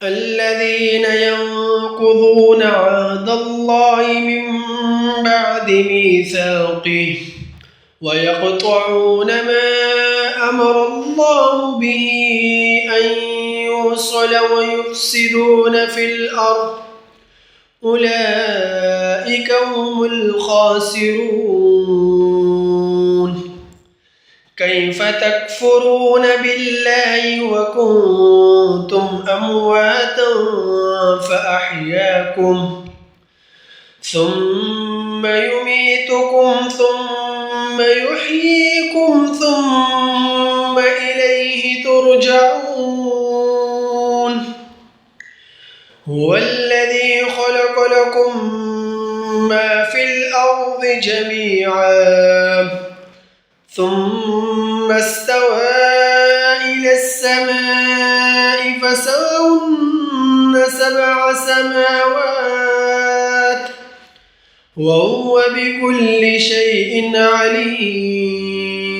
الذين ينقضون عهد الله من بعد ميثاقه ويقطعون ما أمر الله به أن يوصل ويفسدون في الأرض أولئك هم الخاسرون. كيف تكفرون بالله وكنتم أمواتا فأحياكم ثم يميتكم ثم يحييكم ثم إليه ترجعون. هو الذي خلق لكم ما في الأرض جميعا ثم استوى إلى السماء فسواهن 7 سماوات وهو بكل شيء عليم.